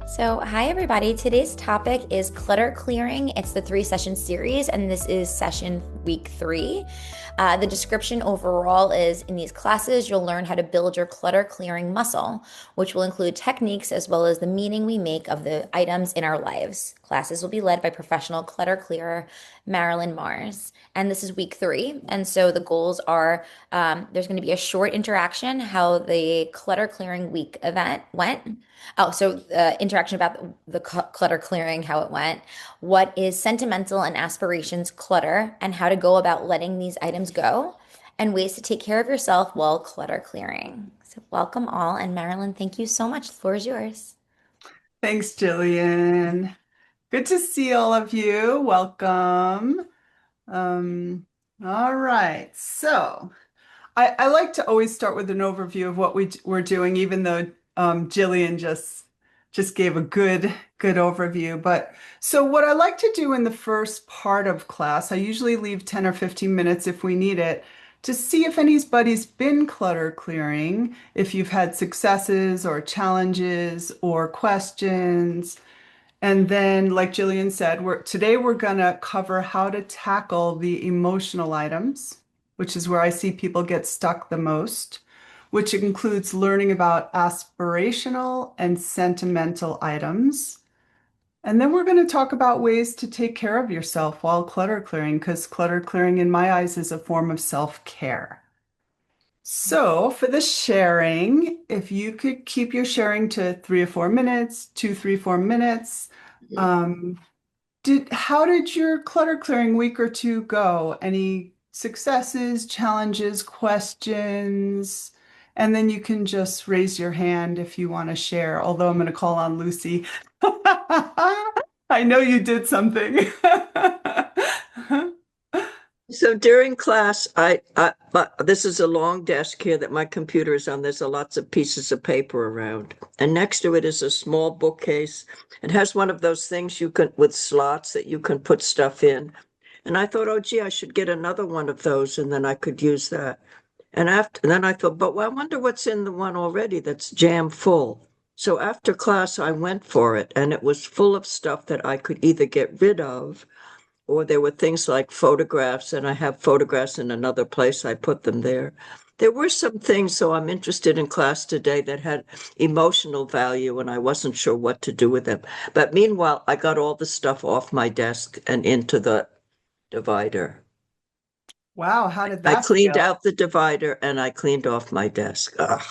So, hi everybody. Today's topic is clutter clearing. It's the 3 session series, and this is session week 3. The description overall is in these classes, you'll learn how to build your clutter clearing muscle, which will include techniques as well as the meaning we make of the items in our lives. Classes will be led by professional clutter clearer Marilyn Mars. And this is week 3. And so the goals are there's going to be a short interaction, how the clutter clearing week event went. Oh, so interaction about the clutter clearing, how it went. What is sentimental and aspirations clutter, and how to go about letting these items go, and ways to take care of yourself while clutter clearing. So, welcome all. And Marilyn, thank you so much. The floor is yours. Thanks, Jillian. Good to see all of you. Welcome. Um, all right. So I like to always start with an overview of what we're doing, even though Jillian just gave a good overview. But so what I like to do in the first part of class, I usually leave 10 or 15 minutes if we need it, to see if anybody's been clutter clearing, if you've had successes or challenges or questions. And then, like Jillian said, today we're gonna cover how to tackle the emotional items, which is where I see people get stuck the most, which includes learning about aspirational and sentimental items. And then we're going to talk about ways to take care of yourself while clutter clearing, because clutter clearing, in my eyes, is a form of self-care. So for the sharing, if you could keep your sharing to 3 or 4 minutes, 2, 3, 4 minutes. Um, how did your clutter clearing week or two go? Any successes, challenges, questions? And then you can just raise your hand if you want to share, although I'm going to call on Lucy. I know you did something. So during class, but this is a long desk here that my computer is on. There's lots of pieces of paper around, and next to it is a small bookcase. It has one of those things you can with slots that you can put stuff in. And I thought, oh gee, I should get another one of those, and then I could use that. And then I thought, but well, I wonder what's in the one already that's jam full. So after class, I went for it, and it was full of stuff that I could either get rid of or there were things like photographs, and I have photographs in another place. I put them there. There were some things, so I'm interested in class today that had emotional value, and I wasn't sure what to do with them. But meanwhile, I got all the stuff off my desk and into the divider. Wow, how did I that cleaned feel? out the divider and I cleaned off my desk. Ugh.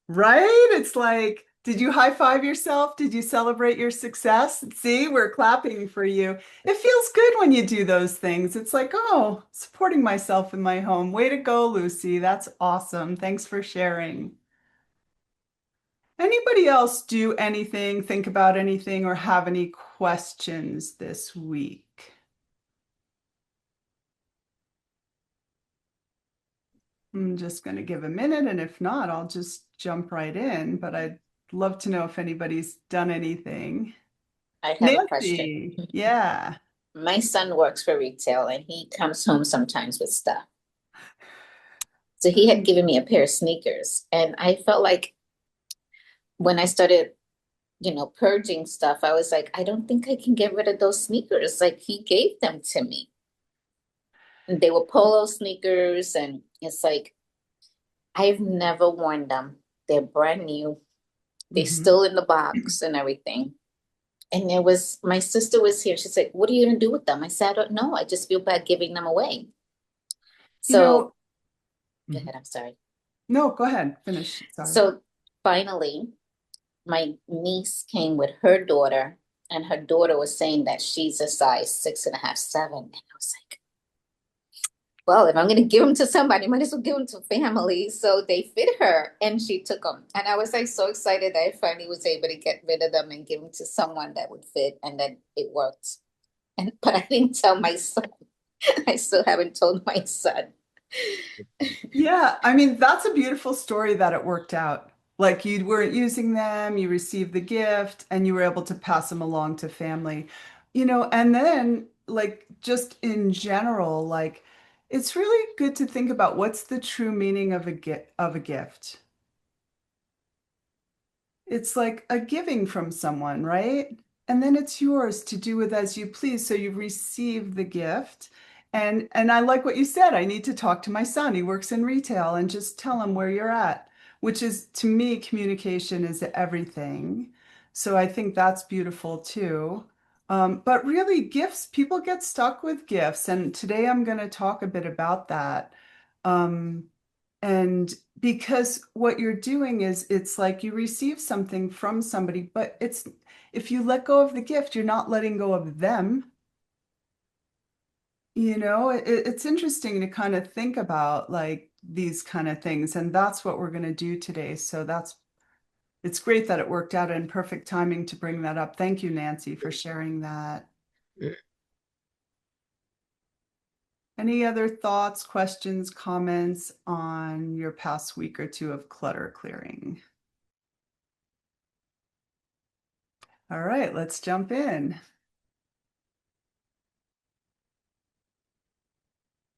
Right? It's like, did you high five yourself? Did you celebrate your success? See, we're clapping for you. It feels good when you do those things. It's like, oh, supporting myself in my home. Way to go, Lucy. That's awesome. Thanks for sharing. Anybody else do anything, think about anything, or have any questions this week? I'm just going to give a minute, and if not, I'll just jump right in. But I'd love to know if anybody's done anything. I have a question. Nancy, yeah. My son works for retail and he comes home sometimes with stuff. So he had given me a pair of sneakers, and I felt like when I started, purging stuff, I was like, I don't think I can get rid of those sneakers. Like he gave them to me. And they were polo sneakers, and it's like I've never worn them. They're brand new. They're Mhm. still in the box and everything. And there was my sister was here. She's like, "What are you gonna do with them?" I said, "I don't know. I just feel bad giving them away." You know, So go mhm. ahead, I'm sorry. No, go ahead, finish. Sorry. So finally, my niece came with her daughter, and her daughter was saying that she's a size 6.5, 7. And I was like, well, if I'm going to give them to somebody, I might as well give them to family. So they fit her, and she took them. And I was like so excited that I finally was able to get rid of them and give them to someone that would fit, and then it worked. And but I didn't tell my son. I still haven't told my son. Yeah, I mean, that's a beautiful story that it worked out. Like you weren't using them, you received the gift, and you were able to pass them along to family. And then like just in general, like it's really good to think about what's the true meaning of a gift. It's like a giving from someone, right? And then it's yours to do with as you please. So you receive the gift. And I like what you said. I need to talk to my son. He works in retail and just tell him where you're at, which is to me, communication is everything. So I think that's beautiful too. But really, gifts, people get stuck with gifts. And today I'm going to talk a bit about that. Um, and because what you're doing is it's like you receive something from somebody, but it's if you let go of the gift, you're not letting go of them. It's interesting to kind of think about like these kind of things, and that's what we're going to do today. So it's great that it worked out in perfect timing to bring that up. Thank you, Nancy, for sharing that. Any other thoughts, questions, comments on your past week or two of clutter clearing? All right, let's jump in.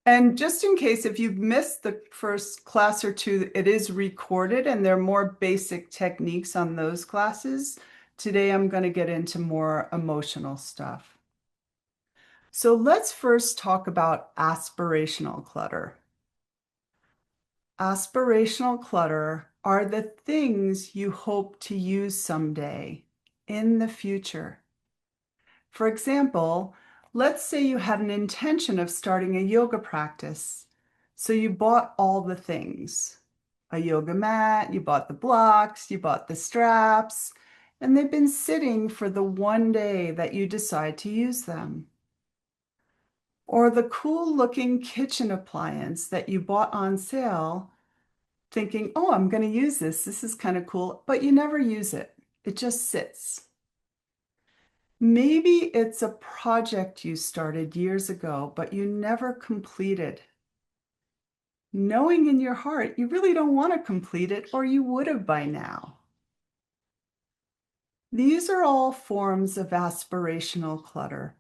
And just in case, if you've missed the first class or two, it is recorded and there are more basic techniques on those classes. Today, I'm going to get into more emotional stuff. So let's first talk about aspirational clutter. Aspirational clutter are the things you hope to use someday in the future. For example, let's say you had an intention of starting a yoga practice. So you bought all the things, a yoga mat, you bought the blocks, you bought the straps, and they've been sitting for the one day that you decide to use them. Or the cool looking kitchen appliance that you bought on sale, thinking, oh, I'm going to use this. This is kind of cool, but you never use it. It just sits. Maybe it's a project you started years ago, but you never completed. Knowing in your heart you really don't want to complete it, or you would have by now. These are all forms of aspirational clutter,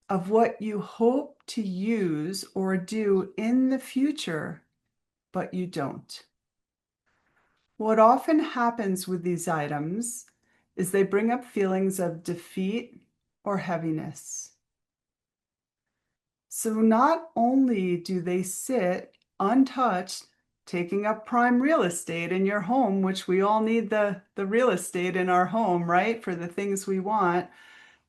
of what you hope to use or do in the future, but you don't. What often happens with these items is they bring up feelings of defeat or heaviness. So not only do they sit untouched, taking up prime real estate in your home, which we all need the real estate in our home, right? For the things we want.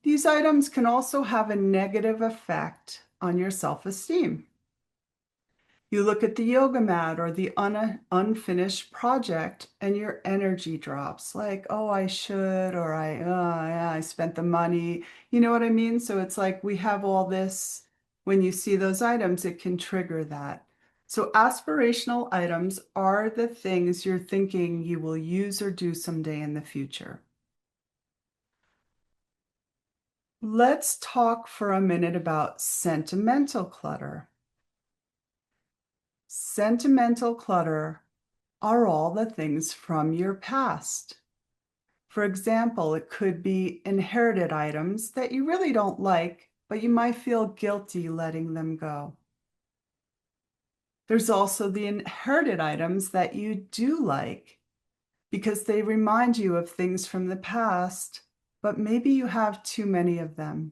These items can also have a negative effect on your self-esteem. You look at the yoga mat or the unfinished project and your energy drops like, oh, I should, or yeah, I spent the money. You know what I mean? So it's like we have all this, when you see those items, it can trigger that. So aspirational items are the things you're thinking you will use or do someday in the future. Let's talk for a minute about sentimental clutter. Sentimental clutter are all the things from your past. For example, it could be inherited items that you really don't like, but you might feel guilty letting them go. There's also the inherited items that you do like because they remind you of things from the past, but maybe you have too many of them.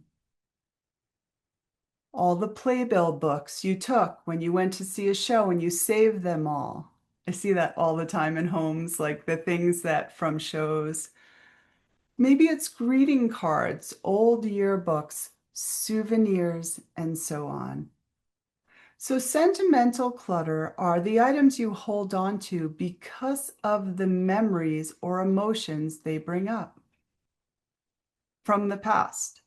All the playbill books you took when you went to see a show and you saved them all. I see that all the time in homes, like the things that from shows. Maybe it's greeting cards, old yearbooks, souvenirs, and so on. So sentimental clutter are the items you hold on to because of the memories or emotions they bring up from the past.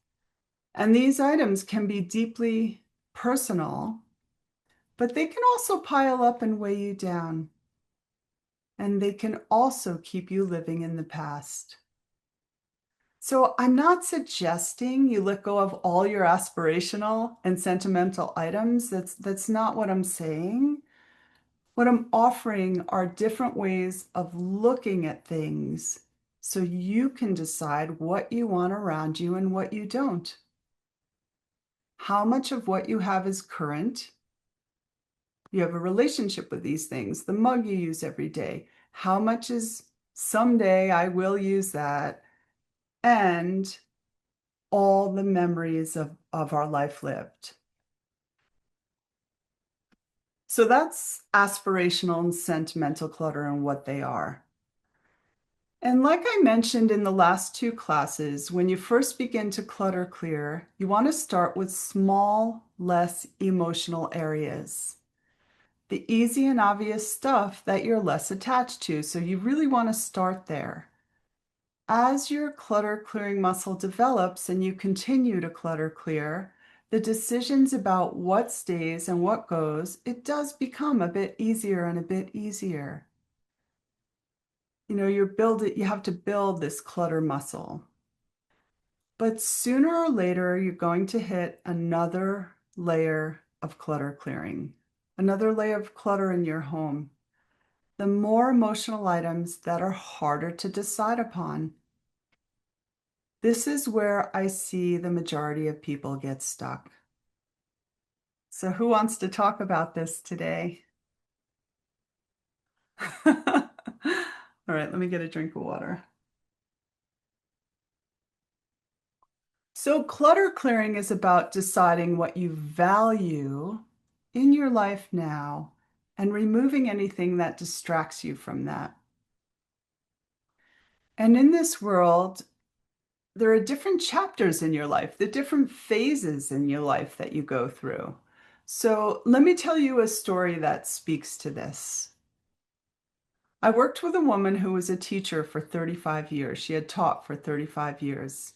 And these items can be deeply personal, but they can also pile up and weigh you down. And they can also keep you living in the past. So I'm not suggesting you let go of all your aspirational and sentimental items. That's not what I'm saying. What I'm offering are different ways of looking at things so you can decide what you want around you and what you don't. How much of what you have is current? You have a relationship with these things, the mug you use every day. How much is Someday I will use that, and all the memories of our life lived. So that's aspirational and sentimental clutter and what they are. And like I mentioned in the last two classes, when you first begin to clutter clear, you want to start with small, less emotional areas. The easy and obvious stuff that you're less attached to. So you really want to start there. As your clutter clearing muscle develops and you continue to clutter clear, the decisions about what stays and what goes, it does become a bit easier and a bit easier. You know, you have to build this clutter muscle. But sooner or later, you're going to hit another layer of clutter clearing, another layer of clutter in your home. The more emotional items that are harder to decide upon. This is where I see the majority of people get stuck. So who wants to talk about this today? All right, let me get a drink of water. So clutter clearing is about deciding what you value in your life now and removing anything that distracts you from that. And in this world, there are different chapters in your life, the different phases in your life that you go through. So let me tell you a story that speaks to this. I worked with a woman who was a teacher for 35 years. She had taught for 35 years.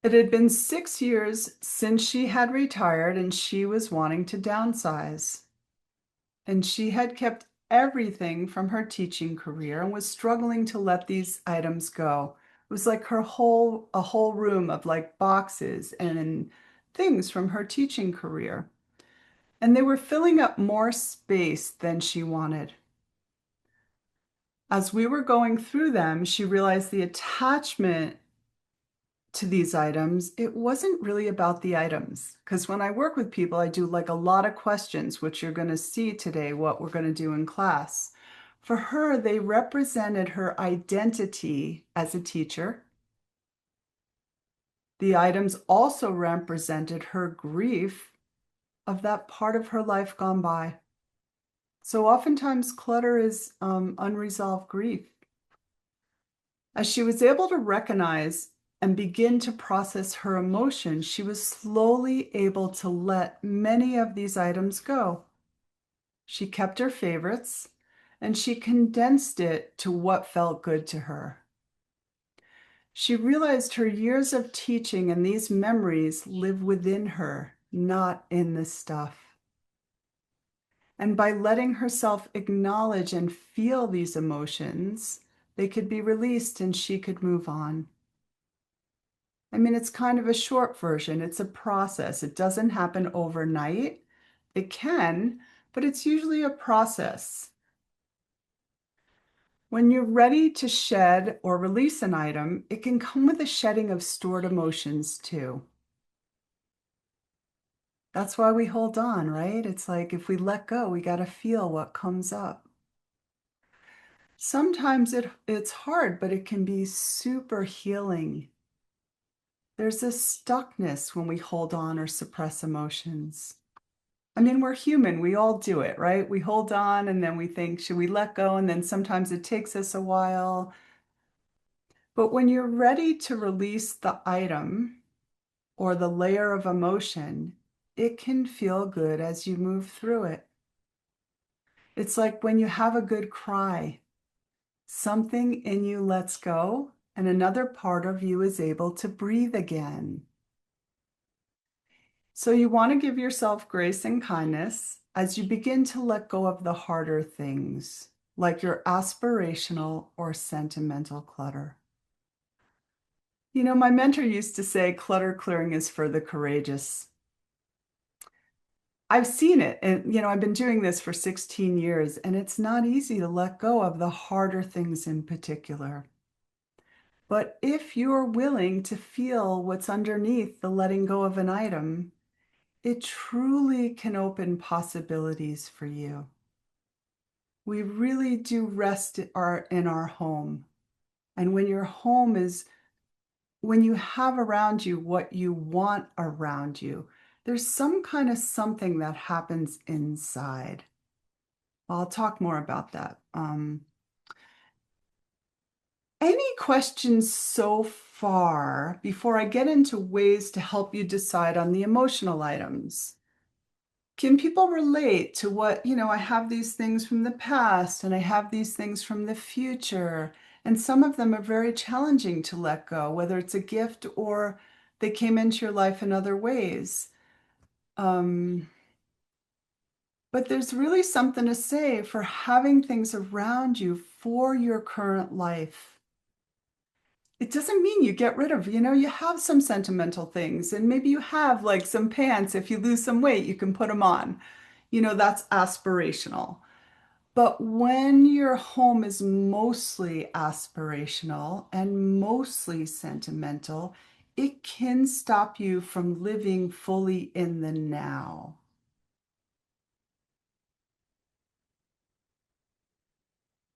It had been 6 years since she had retired and she was wanting to downsize. And she had kept everything from her teaching career and was struggling to let these items go. It was like a whole room of like boxes and things from her teaching career. And they were filling up more space than she wanted. As we were going through them, she realized the attachment to these items, it wasn't really about the items. Because when I work with people, I do like a lot of questions, which you're going to see today, what we're going to do in class. For her, they represented her identity as a teacher. The items also represented her grief of that part of her life gone by. So oftentimes clutter is unresolved grief. As she was able to recognize and begin to process her emotions, she was slowly able to let many of these items go. She kept her favorites and she condensed it to what felt good to her. She realized her years of teaching and these memories live within her, not in the stuff. And by letting herself acknowledge and feel these emotions, they could be released and she could move on. I mean, it's kind of a short version. It's a process. It doesn't happen overnight. It can, but it's usually a process. When you're ready to shed or release an item, it can come with a shedding of stored emotions too. That's why we hold on, right? It's like if we let go, we got to feel what comes up. Sometimes it's hard, but it can be super healing. There's a stuckness when we hold on or suppress emotions. I mean, we're human. We all do it, right? We hold on and then we think, should we let go? And then sometimes it takes us a while. But when you're ready to release the item or the layer of emotion, it can feel good as you move through it. It's like when you have a good cry, something in you lets go and another part of you is able to breathe again. So you want to give yourself grace and kindness as you begin to let go of the harder things, like your aspirational or sentimental clutter. You know, my mentor used to say clutter clearing is for the courageous. I've seen it, and I've been doing this for 16 years, and it's not easy to let go of the harder things in particular. But if you're willing to feel what's underneath the letting go of an item, it truly can open possibilities for you. we really do rest in our home. And when your home is, when you have around you what you want around you, there's some kind of something that happens inside. I'll talk more about that. Any questions so far before I get into ways to help you decide on the emotional items? Can people relate to what, I have these things from the past and I have these things from the future, and some of them are very challenging to let go, whether it's a gift or they came into your life in other ways. Um, but there's really something to say for having things around you for your current life. It doesn't mean you get rid of, you have some sentimental things, and maybe you have like some pants. If you lose some weight, you can put them on. That's aspirational. But when your home is mostly aspirational and mostly sentimental, it can stop you from living fully in the now.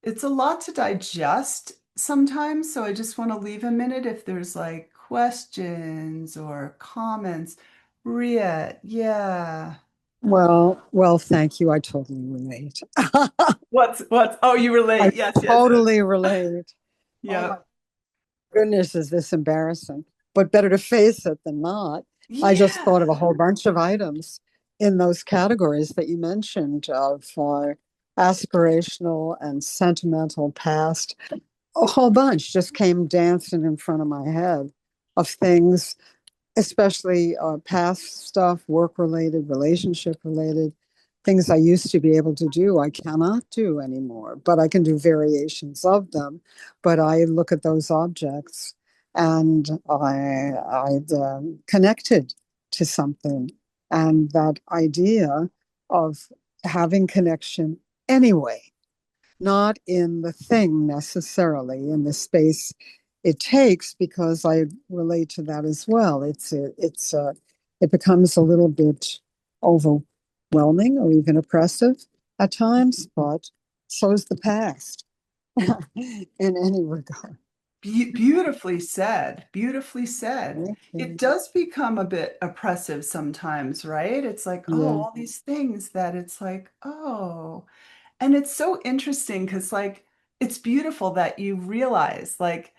It's a lot to digest sometimes, so I just want to leave a minute if there's like questions or comments. Riet, yeah. Well, thank you. I totally relate. Oh, you I relate. Yes, yes, yes. totally relate. Oh Yeah. my goodness, is this embarrassing? But better to face it than not. I just thought of a Yeah. whole bunch of items in those categories that you mentioned of aspirational and sentimental past. A whole bunch just came dancing in front of my head of things, especially past stuff, work related, relationship related, things I used to be able to do, I cannot do anymore, but I can do variations of them. But I look at those objects and I'd connected to something. And that idea of having connection anyway, not in the thing necessarily, in the space it takes, because I relate to that as well. It becomes a little bit overwhelming or even oppressive at times, but so is the past in any regard. Beautifully said. Beautifully said. It Okay. does become a bit oppressive sometimes, right? It's like, oh, Yeah. all these things that it's like, oh. And it's so interesting because, like, it's beautiful that you realize, like,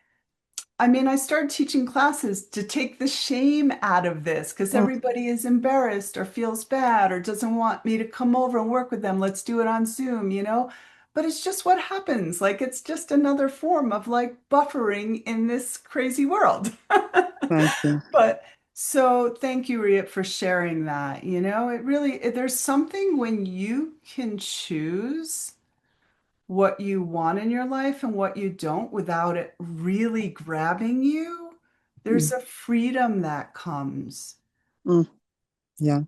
I mean, I started teaching classes to take the shame out of this because Oh, everybody is embarrassed or feels bad or doesn't want me to come over and work with them. Let's do it on Zoom. But it's just what happens. Like, it's just another form of like buffering in this crazy world. thank you. But so thank you, Riet, for sharing that. There's something when you can choose what you want in your life and what you don't without it really grabbing you, there's Mm, a freedom that comes. mm, yeah,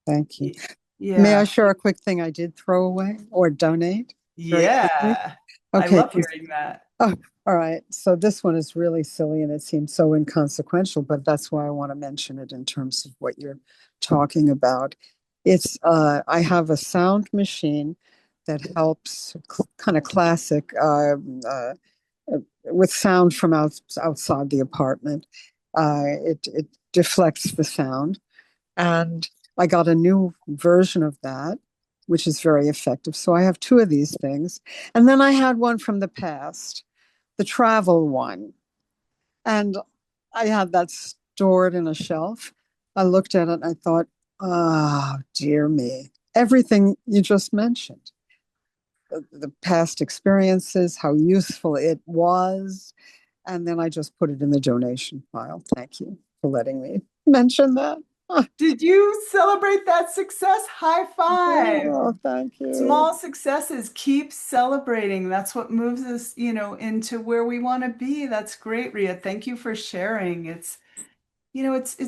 thank you. Y- May Yeah. I share a quick thing I did throw away or donate very quickly? Yeah. I Okay, love hearing that. oh, all right. So this one is really silly and it seems so inconsequential, but that's why I want to mention it in terms of what you're talking about. I have a sound machine that helps kind of classic with sound from outside the apartment. It deflects the sound, and I got a new version of that, which is very effective. So I have two of these things, and then I had one from the past, the travel one. And I had that stored in a shelf. I looked at it and I thought, oh, dear me. Everything you just mentioned, the past experiences, how useful it was. And then I just put it in the donation pile. Thank you for letting me mention that. Did you celebrate that success? High five. Oh, thank you. Small successes, keep celebrating. That's what moves us, into where we want to be. That's great, Ria. Thank you for sharing. It's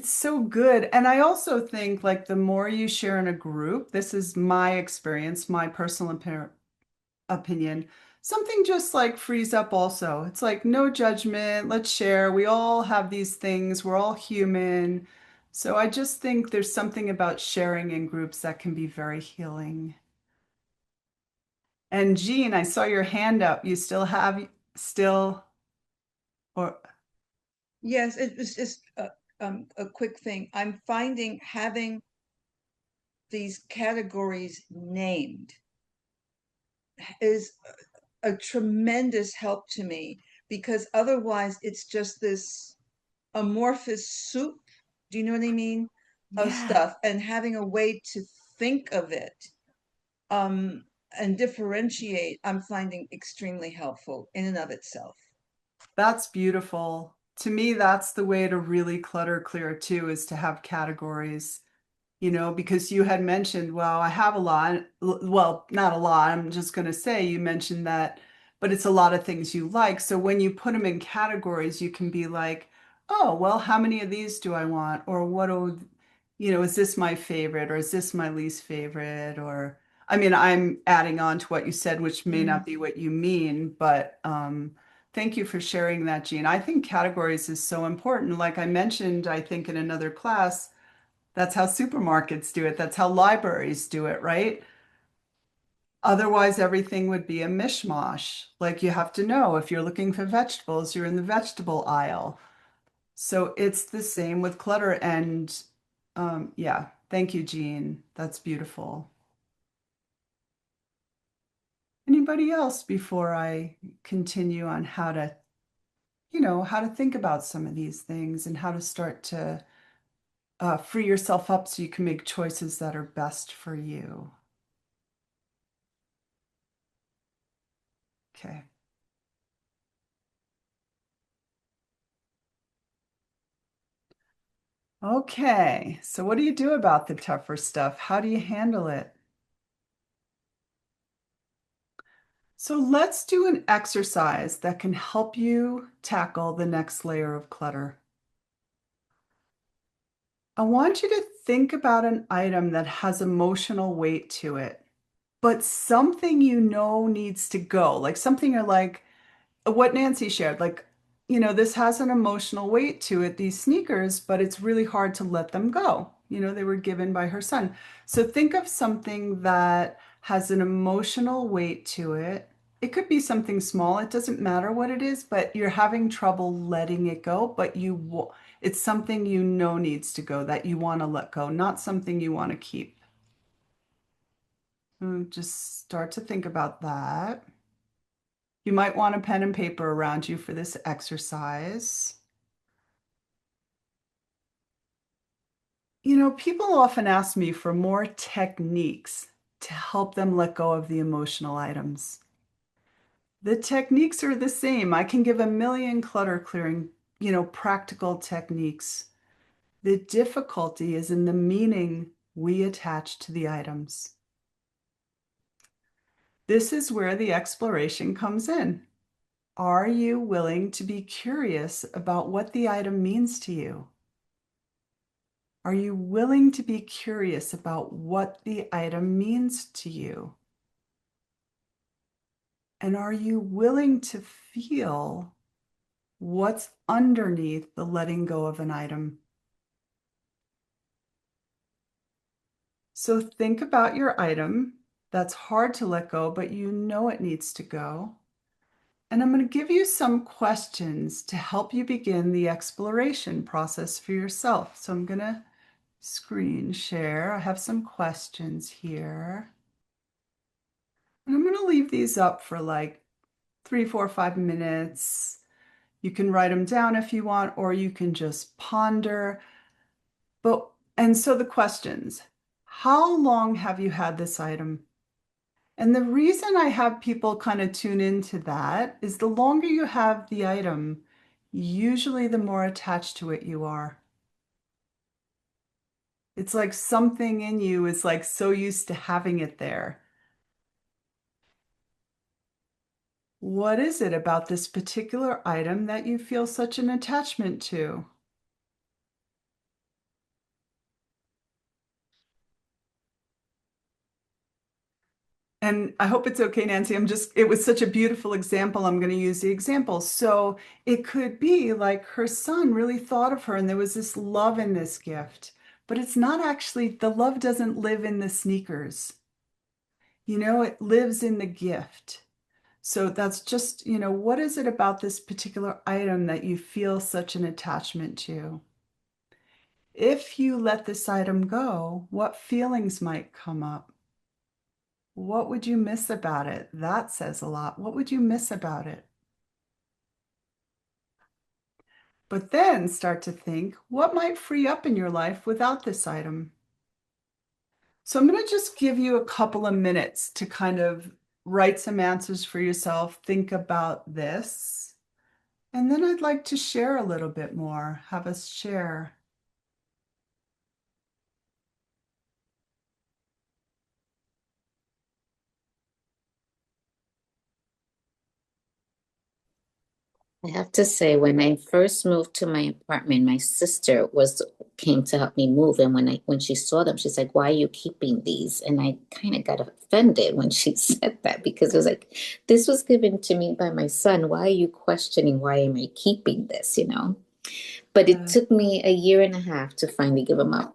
so good. And I also think like the more you share in a group, this is my experience, my personal opinion, something just like frees up also. It's like no judgment, let's share. We all have these things, we're all human. So I just think there's something about sharing in groups that can be very healing. And Jean, I saw your hand up. You still, or Yes, it was just a quick thing. I'm finding having these categories named is a tremendous help to me, because otherwise it's just this amorphous soup. Do you know what I mean? Of yeah, stuff, and having a way to think of it um and differentiate, I'm finding extremely helpful in and of itself. that's beautiful. To me, that's the way to really clutter clear too, is to have categories. Because you had mentioned, well, I have a lot. Well, not a lot. I'm just going to say you mentioned that, but it's a lot of things you like. So when you put them in categories, you can be like, oh, well, how many of these do I want? Or is this my favorite or is this my least favorite? Or, I mean, I'm adding on to what you said, which may Mm. not be what you mean, but thank you for sharing that, Jean. I think categories is so important. Like I mentioned, I think in another class, that's how supermarkets do it. That's how libraries do it, right? Otherwise, everything would be a mishmash. Like you have to know if you're looking for vegetables, you're in the vegetable aisle. So it's the same with clutter. And yeah, thank you, Jean. That's beautiful. Anybody else before I continue on how to think about some of these things and how to start to free yourself up so you can make choices that are best for you? Okay. Okay, so what do you do about the tougher stuff? How do you handle it? So let's do an exercise that can help you tackle the next layer of clutter. I want you to think about an item that has emotional weight to it, but something needs to go, like something you're like, what Nancy shared, like, this has an emotional weight to it, these sneakers, but it's really hard to let them go. They were given by her son. So think of something that has an emotional weight to it. It could be something small. It doesn't matter what it is, but you're having trouble letting it go, but it's something needs to go that you want to let go, not something you want to keep. Just start to think about that. You might want a pen and paper around you for this exercise. People often ask me for more techniques to help them let go of the emotional items. The techniques are the same. I can give a million clutter clearing, practical techniques. The difficulty is in the meaning we attach to the items. This is where the exploration comes in. Are you willing to be curious about what the item means to you? Are you willing to be curious about what the item means to you? And are you willing to feel what's underneath the letting go of an item? So think about your item that's hard to let go, but it needs to go. And I'm going to give you some questions to help you begin the exploration process for yourself. So I'm going to screen share. I have some questions here. And I'm going to leave these up for like 3, 4, 5 minutes. You can write them down if you want, or you can just ponder. And so the questions, how long have you had this item? And the reason I have people kind of tune into that is the longer you have the item, usually the more attached to it you are. It's like something in you is like so used to having it there. What is it about this particular item that you feel such an attachment to? And I hope it's okay, Nancy. It was such a beautiful example. I'm going to use the example. So it could be like her son really thought of her and there was this love in this gift, but it's not actually, the love doesn't live in the sneakers. It lives in the gift. So that's just, what is it about this particular item that you feel such an attachment to? If you let this item go, what feelings might come up? What would you miss about it? That says a lot. What would you miss about it? But then start to think, what might free up in your life without this item? So I'm going to just give you a couple of minutes to kind of write some answers for yourself, think about this, and then I'd like to share a little bit more, have us share. I have to say, when I first moved to my apartment, my sister was came to help me move, and when she saw them, she's like, "Why are you keeping these?" And I kind of got offended when she said that because it was like, "This was given to me by my son. Why are you questioning why am I keeping this?" But it Yeah. took me a year and a half to finally give them up.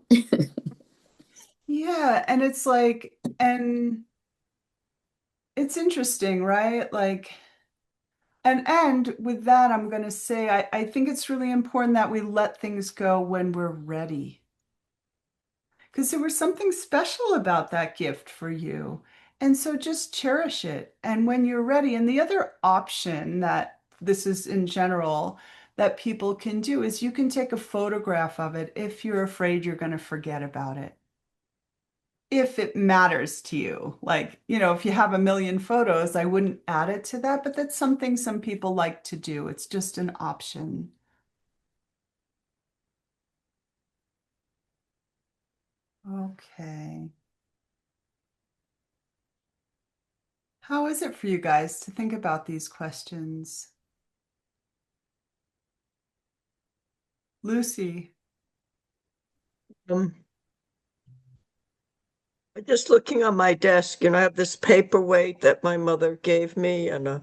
Yeah, and it's like, and it's interesting, right? Like, and with that, I'm going to say, I think it's really important that we let things go when we're ready. Because there was something special about that gift for you. And so just cherish it. And when you're ready, and the other option that this is in general that people can do is you can take a photograph of it if you're afraid you're going to forget about it. If it matters to you, like, if you have a million photos, I wouldn't add it to that, but that's something some people like to do. It's just an option. Okay. How is it for you guys to think about these questions? Lucy. Um, just looking on my desk, I have this paperweight that my mother gave me and a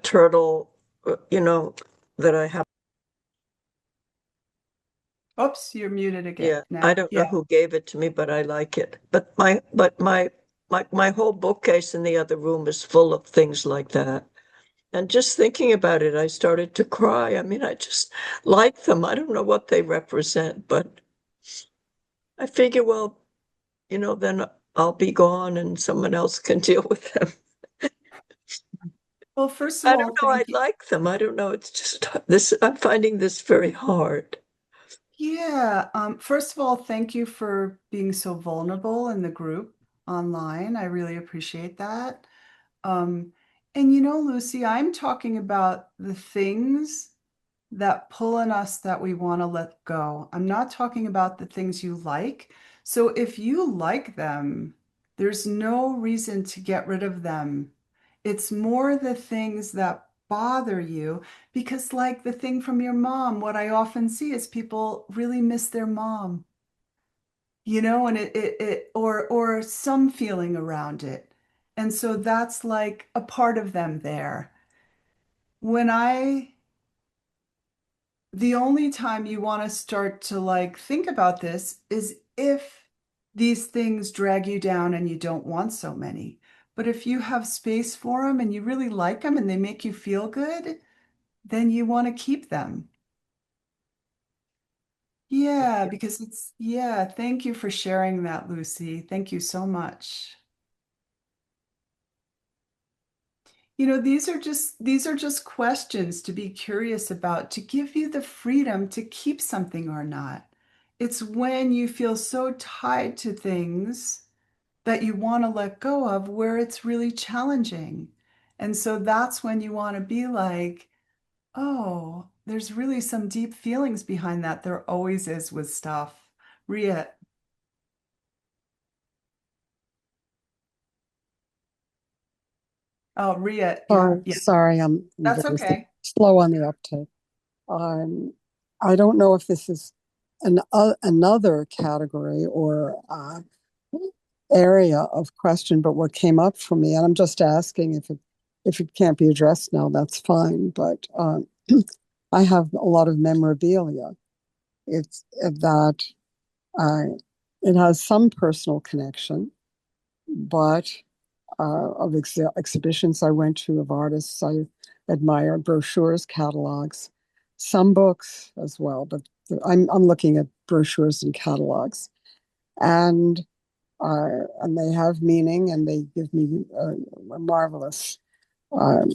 turtle, that I have. Oops, you're muted again Yeah, I now. don't know Yeah. who gave it to me, but I like it. But my whole bookcase in the other room is full of things like that. And just thinking about it, I started to cry. I mean, I just like them. I don't know what they represent, but I figure, well, then I'll be gone and someone else can deal with them. Well, first of I all, don't know. I thank you. like them. I don't know. It's just this, I'm finding this very hard. Yeah. First of all, thank you for being so vulnerable in the group online. I really appreciate that. Um, and Lucy, I'm talking about the things that pull in us that we want to let go. I'm not talking about the things you like. So if you like them, there's no reason to get rid of them. It's more the things that bother you because, like the thing from your mom, what I often see is people really miss their mom, and or some feeling around it. And so that's like a part of them there. When I The only time you want to start to like think about this is if these things drag you down and you don't want so many. But if you have space for them and you really like them and they make you feel good, then you want to keep them. Yeah, because yeah, thank you for sharing that, Lucy. Thank you so much. These are just questions to be curious about, to give you the freedom to keep something or not. It's when you feel so tied to things that you want to let go of where it's really challenging. And so that's when you want to be like, oh, there's really some deep feelings behind that. There always is with stuff. Ria, Ria, Sorry, yeah, sorry, I'm that's very okay. slow on the uptake. Um, I don't know if this is another category or area of question, but what came up for me, and I'm just asking if it can't be addressed now, that's fine. But I have a lot of memorabilia. It's that uh, it has some personal connection, but of exhibitions I went to of artists I admire, brochures, catalogs, some books as well, but I'm looking at brochures and catalogs, and and they have meaning and they give me a marvelous um,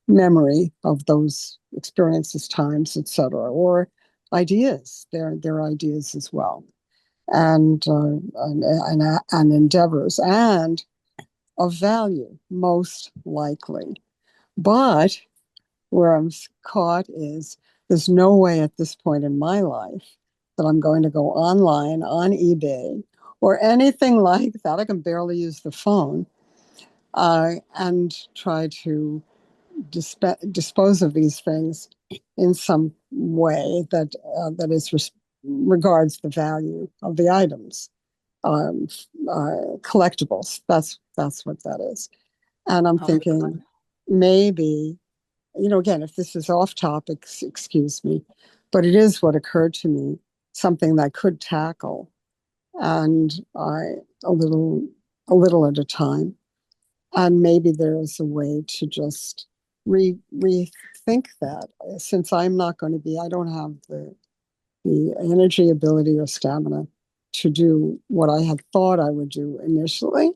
memory of those experiences, times, etc., or ideas. They're ideas as well, and endeavors, and of value, most likely. But where I'm caught is there's no way at this point in my life that I'm going to go online on eBay or anything like that. I can barely use the phone and try to dispose of these things in some way that regards the value of the items, um, collectibles. That's what that is. And I'm Oh my thinking God. maybe, again, if this is off topic, excuse me, but it is what occurred to me, something that I could tackle, and a little, a little at a time. And maybe there is a way to just rethink that, since I'm not going to be, I don't have the energy, ability, or stamina to do what I had thought I would do initially.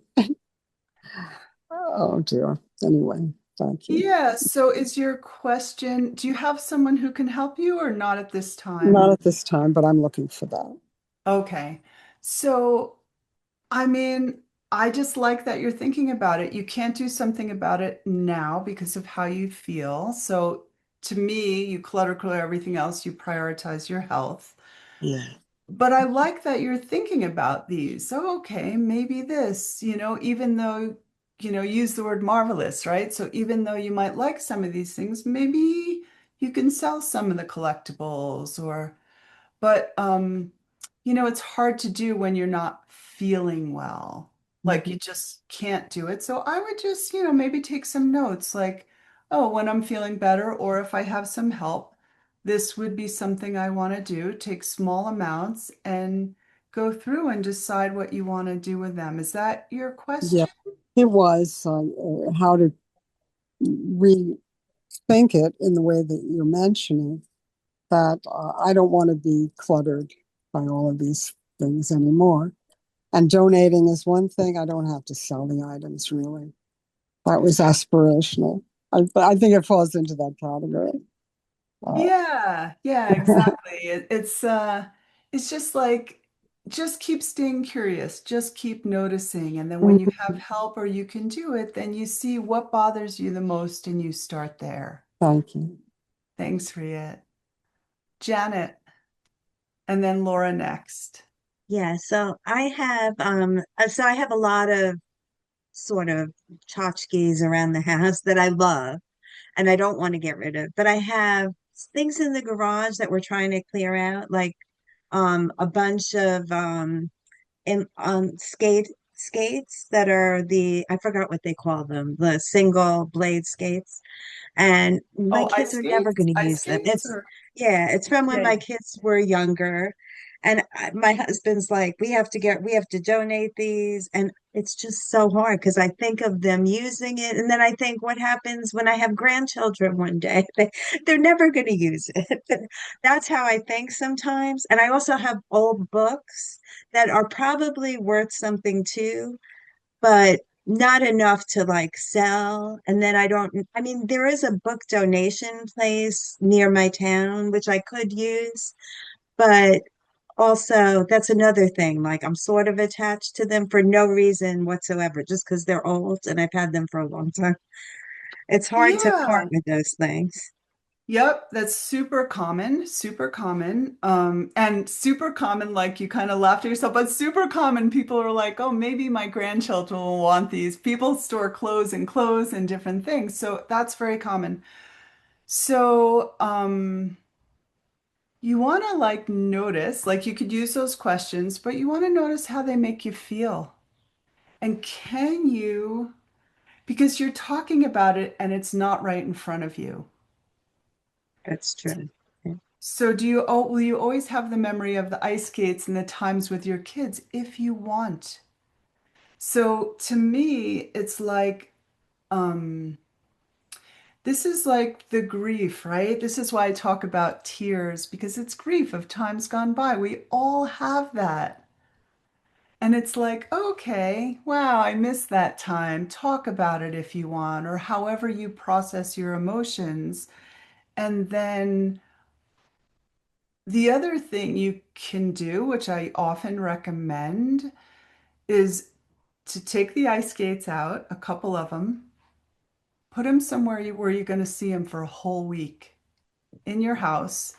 Oh dear. Anyway, thank you. Yeah, so is your question, do you have someone who can help you or not at this Not time? at this time, but I'm looking for that. Okay. So, I mean, I just like that you're thinking about it. You can't do something about it now because of how you feel. So, to me, you clutter clear everything else, you prioritize your health. Yeah. But I like that you're thinking about these. So, okay, maybe this, even though, use the word marvelous, right? So even though you might like some of these things, maybe you can sell some of the collectibles but it's hard to do when you're not feeling well. Like Mhm. you just can't do it. So I would just, maybe take some notes like, oh, when I'm feeling better or if I have some help, this would be something I want to do. Take small amounts and go through and decide what you want to do with them. Is that your Yeah, question? it was how to rethink it in the way that you're mentioning, that I don't want to be cluttered by all of these things anymore. And donating is one thing. I don't have to sell the items, really. That was aspirational. I think it falls into that category. Uh, Yeah, exactly. It's just like just keep staying curious, just keep noticing, and then when you have help or you can do it, then you see what bothers you the most and you start there. Thank you. Thanks, Riet. Janet, and then Laura next. Yeah, so I have a lot of sort of tchotchkes around the house that I love and I don't want to get rid of. But I have things in the garage that we're trying to clear out, like a bunch of skates that are I forgot what they call them, the single blade skates. And my Oh, kids ice are never skates? going to Ice use them. skates or Yeah, it's from when yeah. my kids were younger. And my husband's like, we have to donate these. And it's just so hard because I think of them using it. And then I think, what happens when I have grandchildren one day? They're never going to use it. But that's how I think sometimes. And I also have old books that are probably worth something too, but not enough to like sell. And then I mean, there is a book donation place near my town, which I could use, but also that's another thing. Like I'm sort of attached to them for no reason whatsoever, just because they're old and I've had them for a long time. It's hard to part Yeah. with those things. Yep, that's super common, super common. And super common, like you kind of laughed at yourself, but super common. People are like, oh, maybe my grandchildren will want these. People store clothes and different things. So that's very common. So, you want to like notice, like you could use those questions, but you want to notice how they make you feel. And can you, because you're talking about it and it's not right in front of you. That's true. Yeah. So will you always have the memory of the ice skates and the times with your kids if you want? So to me, it's like, um, this is like the grief, right? This is why I talk about tears because it's grief of times gone by. We all have that. And it's like, okay, wow, I missed that time. Talk about it if you want, or however you process your emotions. And then the other thing you can do, which I often recommend, is to take the ice skates out, a couple of them, put them somewhere where you're going to see them for a whole week in your house,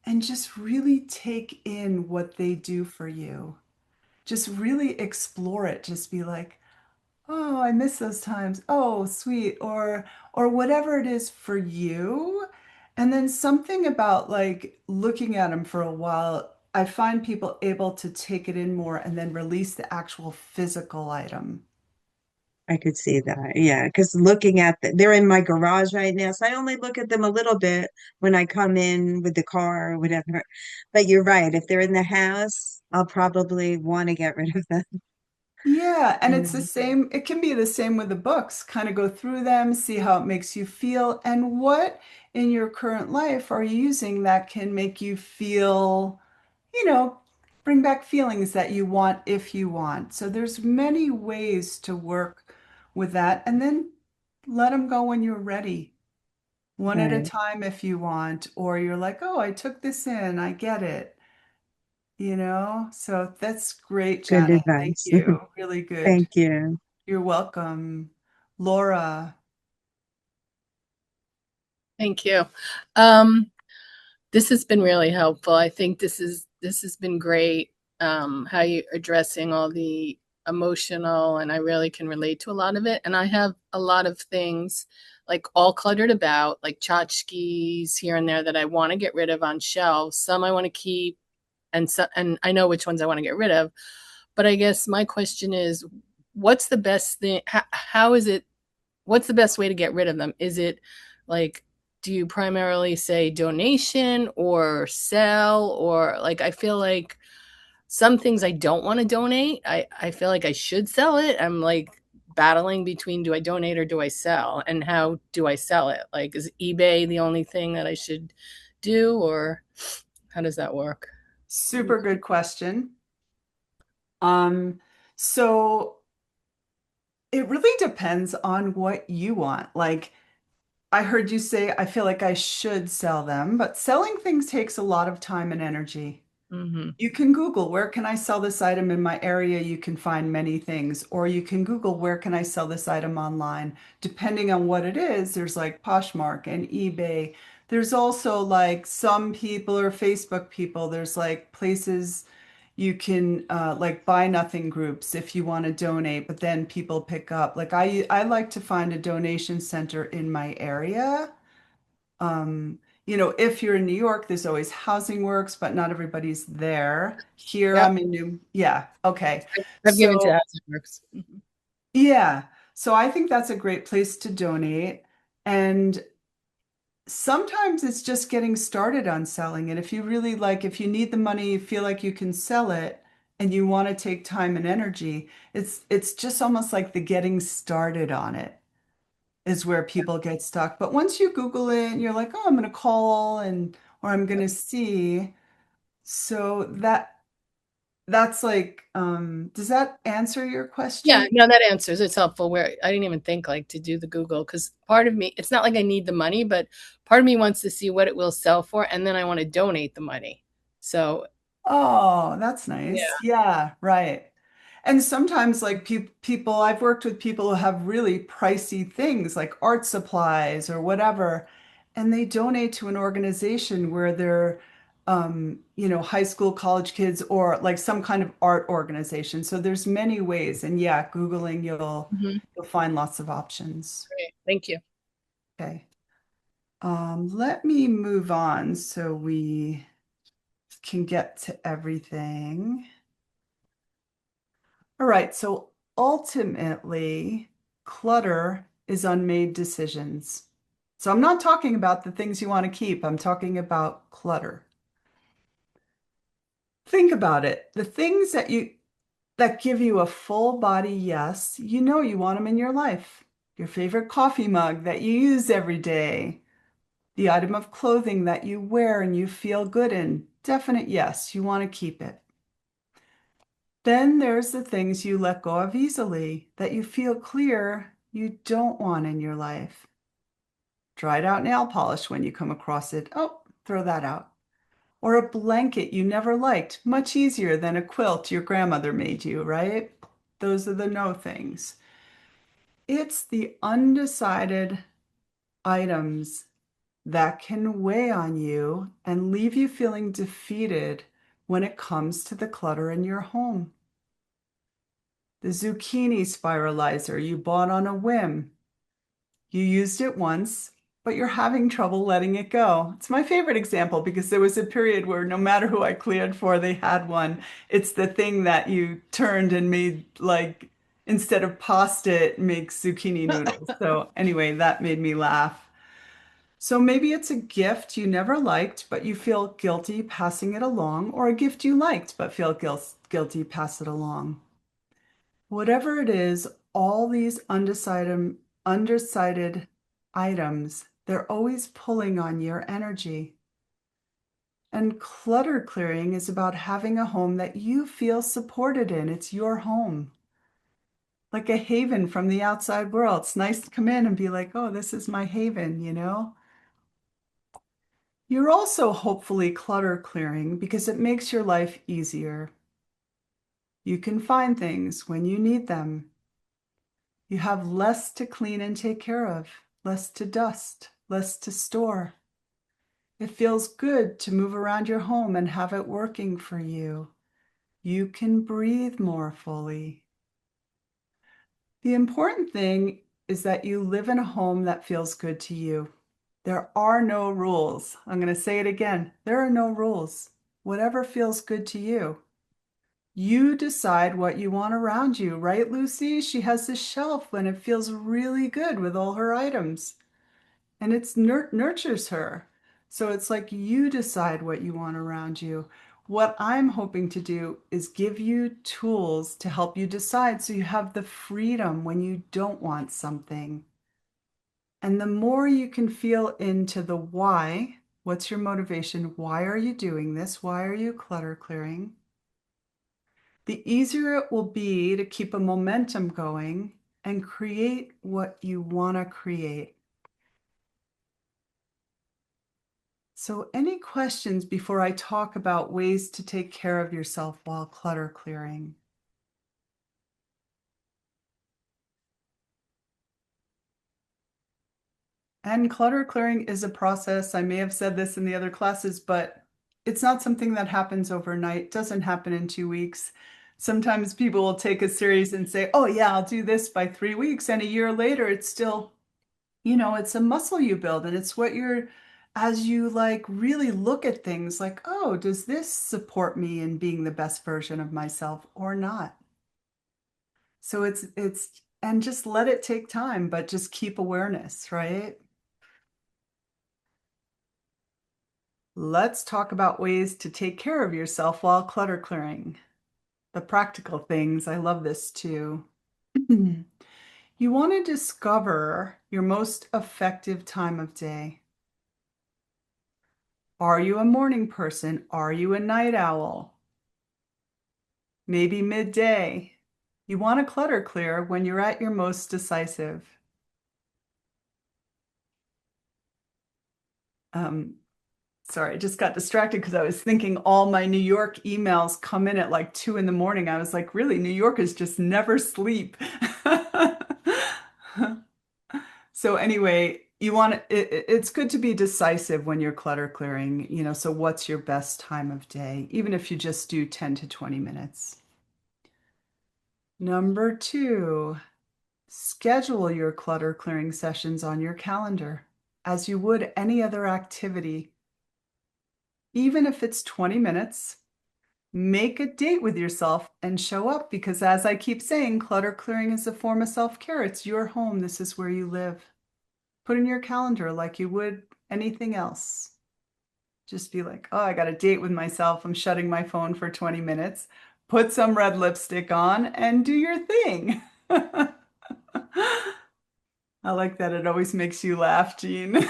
and just really take in what they do for you. Just really explore it. Just be like, oh, I miss those times. Oh, sweet. Or whatever it is for you. And then something about like looking at them for a while, I find people able to take it in more and then release the actual physical item. I could see that. Yeah, because looking at they're in my garage right now, so I only look at them a little bit when I come in with the car or whatever. But you're right. If they're in the house, I'll probably want to get rid of them. Yeah, and it's the And same, it can be the same with the books. Kind of go through them, see how it makes you feel, and what in your current life are you using that can make you feel, you know, bring back feelings that you want if you want. So there's many ways to work with that, and then let them go when you're ready, one at a right, time if you want, or you're like, oh, I took this in, I get it, So that's great, good Janet. Thank advice. you. Really good. Thank you. You're welcome. Laura, Thank you. Um, this has been really helpful. I think this has been great. How you addressing all the emotional, and I really can relate to a lot of it. And I have a lot of things like all cluttered about, like tchotchkes here and there that I want to get rid of on shelves. Some I want to keep, and I know which ones I want to get rid of. But I guess my question is, what's the best thing? How is it? What's the best way to get rid of them? Is it like, do you primarily say donation or sell? Or like, I feel like some things I don't want to donate. I feel like I should sell it. I'm like battling between, do I donate or do I sell? And how do I sell it? Like, is eBay the only thing that I should do, or how does that work? super good question. Um, so it really depends on what you want. Like I heard you say, I feel like I should sell them, but selling things takes a lot of time and energy. Mm-hmm. You can Google, where can I sell this item in my area? You can find many things. Or you can Google, where can I sell this item online? Depending on what it is, there's like Poshmark and eBay. There's also like some people or Facebook people, there's like places you can like buy nothing groups if you want to donate, but then people pick up. Like I like to find a donation center in my area. Um, if you're in New York, there's always Housing Works, but not everybody's there. Here Yep. I'm in yeah, okay. I've given to So, Housing Works. Mhm. yeah. So I think that's a great place to donate. And sometimes it's just getting started on selling it. If you really like, if you need the money, you feel like you can sell it and you want to take time and energy, it's just almost like the getting started on it is where people get stuck. But once you Google it and you're like, oh, I'm going to call or I'm going to see. So that's like, does that answer your Yeah, question? no, that answers. It's helpful. Where I didn't even think like to do the Google, because part of me, it's not like I need the money, but part of me wants to see what it will sell for, and then I want to donate the money. So Oh, that's yeah. nice. Yeah, right. And sometimes, like people, I've worked with people who have really pricey things like art supplies or whatever, and they donate to an organization where they're, high school, college kids, or like some kind of art organization. So there's many ways, and yeah, Googling, Mhm. you'll find lots of options. Great. Thank you. Okay. Let me move on so we can get to everything. All right, so ultimately, clutter is unmade decisions. So I'm not talking about the things you want to keep, I'm talking about clutter. Think about it. The things that that give you a full body yes. You know you want them in your life. Your favorite coffee mug that you use every day. The item of clothing that you wear and you feel good in. Definite yes, you want to keep it. Then there's the things you let go of easily that you feel clear you don't want in your life. Dried out nail polish when you come across it. Oh, throw that out. Or a blanket you never liked, much easier than a quilt your grandmother made you, right? Those are the no things. It's the undecided items that can weigh on you and leave you feeling defeated when it comes to the clutter in your home. The zucchini spiralizer you bought on a whim. You used it once, but you're having trouble letting it go. It's my favorite example because there was a period where no matter who I cleared for, they had one. It's the thing that you turned and made, like, instead of pasta, it makes zucchini noodles. So anyway, that made me laugh. So maybe it's a gift you never liked, but you feel guilty passing it along, or a gift you liked but feel guilty pass it along. Whatever it is, all these undecided items, they're always pulling on your energy. And clutter clearing is about having a home that you feel supported in. It's your home, like a haven from the outside world. It's nice to come in and be like, oh, this is my haven, you know? You're also hopefully clutter clearing because it makes your life easier. You can find things when you need them. You have less to clean and take care of, less to dust, less to store. It feels good to move around your home and have it working for you. You can breathe more fully. The important thing is that you live in a home that feels good to you. There are no rules. I'm going to say it again. There are no rules. Whatever feels good to you. You decide what you want around you, right, Lucy? She has this shelf and it feels really good with all her items. And it nurtures her. So it's like you decide what you want around you. What I'm hoping to do is give you tools to help you decide so you have the freedom when you don't want something. And the more you can feel into the why, what's your motivation? Why are you doing this? Why are you clutter clearing? The easier it will be to keep a momentum going and create what you want to create. So, any questions before I talk about ways to take care of yourself while clutter clearing? And clutter clearing is a process. I may have said this in the other classes, but it's not something that happens overnight. It doesn't happen in 2 weeks. Sometimes people will take a series and say, oh, yeah, I'll do this by 3 weeks. And a year later, it's still, it's a muscle you build. And it's what as you like really look at things like, oh, does this support me in being the best version of myself or not? So and just let it take time, but just keep awareness, right? Let's talk about ways to take care of yourself while clutter clearing. The practical things. I love this too. You want to discover your most effective time of day. Are you a morning person? Are you a night owl? Maybe midday. You want to clutter clear when you're at your most decisive. Sorry, I just got distracted because I was thinking all my New York emails come in at like 2 in the morning. I was like, really, New Yorkers just never sleep. So anyway, it's good to be decisive when you're clutter clearing, so what's your best time of day, even if you just do 10 to 20 minutes. Number 2, schedule your clutter clearing sessions on your calendar as you would any other activity. Even if it's 20 minutes, make a date with yourself and show up because, as I keep saying, clutter clearing is a form of self-care. It's your home. This is where you live. Put in your calendar like you would anything else. Just be like, oh, I got a date with myself. I'm shutting my phone for 20 minutes. put some red lipstick on and do your thing. I like that. It always makes you laugh, Jean.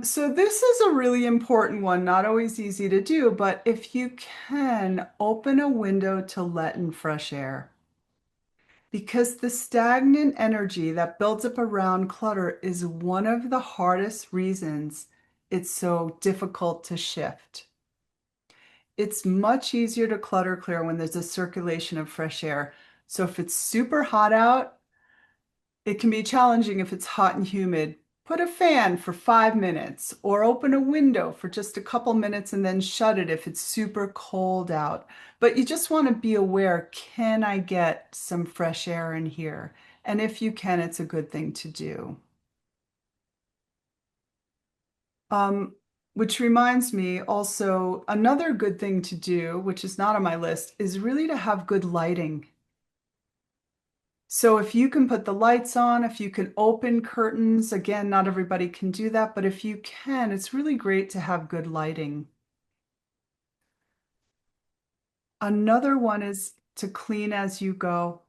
So this is a really important one, not always easy to do, but if you can, open a window to let in fresh air. Because the stagnant energy that builds up around clutter is one of the hardest reasons it's so difficult to shift. It's much easier to clutter clear when there's a circulation of fresh air. So if it's super hot out, it can be challenging if it's hot and humid. Put a fan for 5 minutes or open a window for just a couple minutes and then shut it if it's super cold out. But you just want to be aware, can I get some fresh air in here? And if you can, it's a good thing to do. Which reminds me also, another good thing to do, which is not on my list, is really to have good lighting. So if you can put the lights on, if you can open curtains, again, not everybody can do that, but if you can, it's really great to have good lighting. Another one is to clean as you go.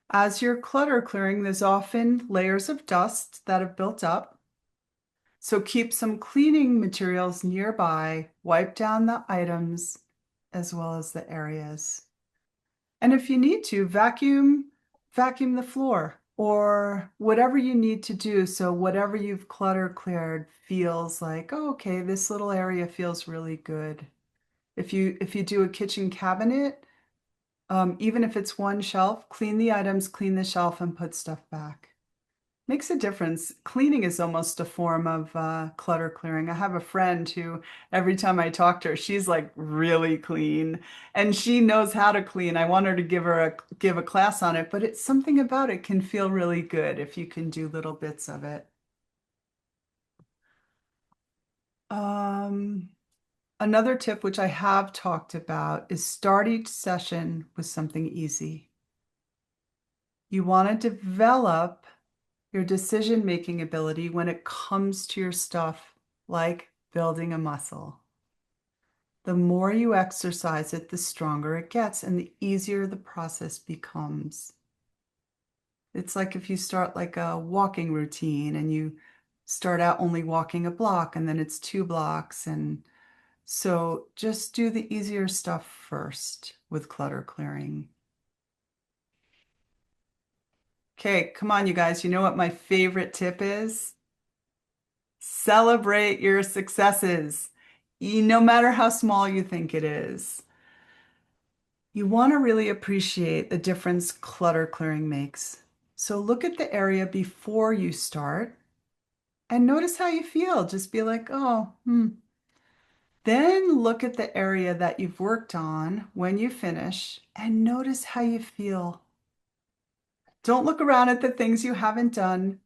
As you're clutter clearing, there's often layers of dust that have built up. So keep some cleaning materials nearby, wipe down the items as well as the areas. And if you need to, vacuum the floor or whatever you need to do. So whatever you've clutter cleared feels like, oh, okay, this little area feels really good. If you do a kitchen cabinet, even if it's one shelf, clean the items, clean the shelf, and put stuff back. Makes a difference. Cleaning is almost a form of clutter clearing. I have a friend who, every time I talk to her, she's like really clean and she knows how to clean. I want her to give a class on it, but it's something about it can feel really good if you can do little bits of it. Another tip, which I have talked about, is start each session with something easy. You want to develop your decision-making ability when it comes to your stuff, like building a muscle. The more you exercise it, the stronger it gets and the easier the process becomes. It's like if you start like a walking routine and you start out only walking a block and then it's 2 blocks. And so just do the easier stuff first with clutter clearing. Okay, come on, you guys. You know what my favorite tip is? Celebrate your successes, no matter how small you think it is. You want to really appreciate the difference clutter clearing makes. So look at the area before you start and notice how you feel. Just be like, oh, Then look at the area that you've worked on when you finish and notice how you feel. Don't look around at the things you haven't done.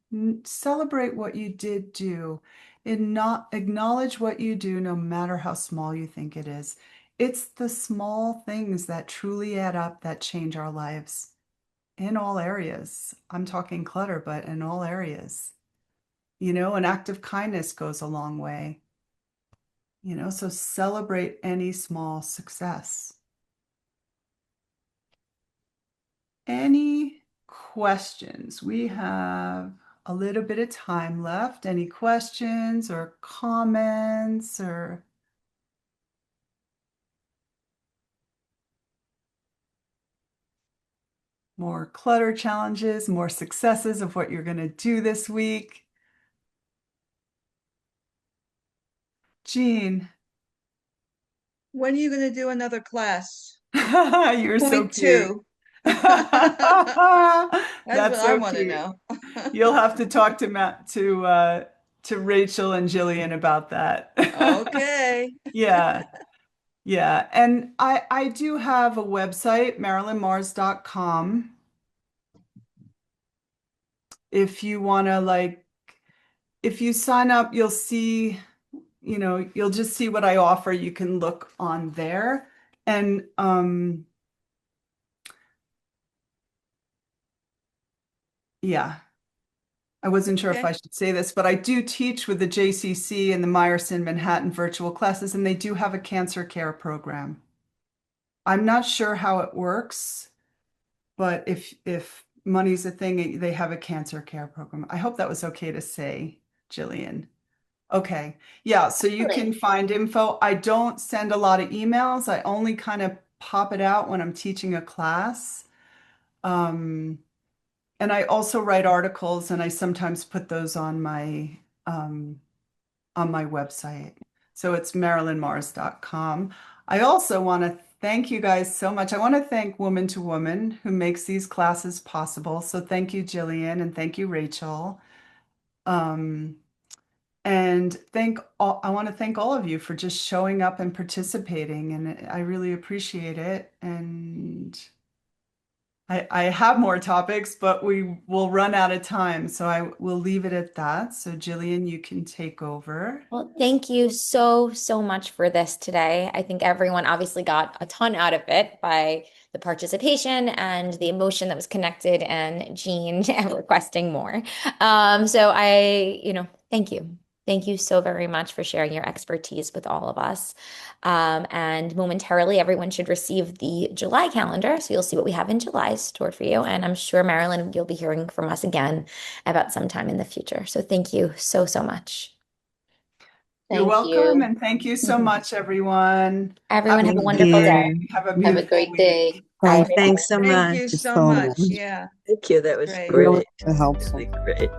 Celebrate what you did do and not acknowledge what you do, no matter how small you think it is. It's the small things that truly add up that change our lives in all areas. I'm talking clutter, but in all areas. An act of kindness goes a long way. So celebrate any small success. Any questions? We have a little bit of time left. Any questions or comments or more clutter challenges, more successes of what you're going to do this week? Jean. When are you going to do another class? You're so Point cute. 2. That's That's what I so want to cute. know. You'll have to talk to Rachel and Jillian about that. Okay. Yeah. Yeah. And I do have a website, marilynmars.com. If you want to if you sign up, you'll see, you'll just see what I offer. You can look on there. And yeah. I wasn't sure if Okay. I should say this, but I do teach with the JCC and the Meyerson Manhattan virtual classes, and they do have a cancer care program. I'm not sure how it works, but if money's a thing, they have a cancer care program. I hope that was okay to say, Jillian. Okay. Yeah, so you can find info. I don't send a lot of emails. I only kind of pop it out when I'm teaching a class. And I also write articles and I sometimes put those on my website. So it's marilynmars.com. I also want to thank you guys so much. I want to thank Woman to Woman who makes these classes possible. So thank you, Jillian, and thank you, Rachel. And I want to thank all of you for just showing up and participating, and I really appreciate it. And I have more topics, but we will run out of time, so I will leave it at that. So Jillian, you can take over. Well, thank you so, so much for this today. I think everyone obviously got a ton out of it by the participation and the emotion that was connected and Jean requesting more. So thank you. Thank you so very much for sharing your expertise with all of us. And momentarily, everyone should receive the July calendar. So you'll see what we have in July stored for you. And I'm sure, Marilyn, you'll be hearing from us again about sometime in the future. So thank you so, so much. You're welcome, and thank you so much, everyone. Everyone have a Thank wonderful day. you. Have a Have a beautiful great week. day. Bye. Thanks so Thank you much. so much. Yeah. Thank you. That was Great. great. Really helpful. Really great.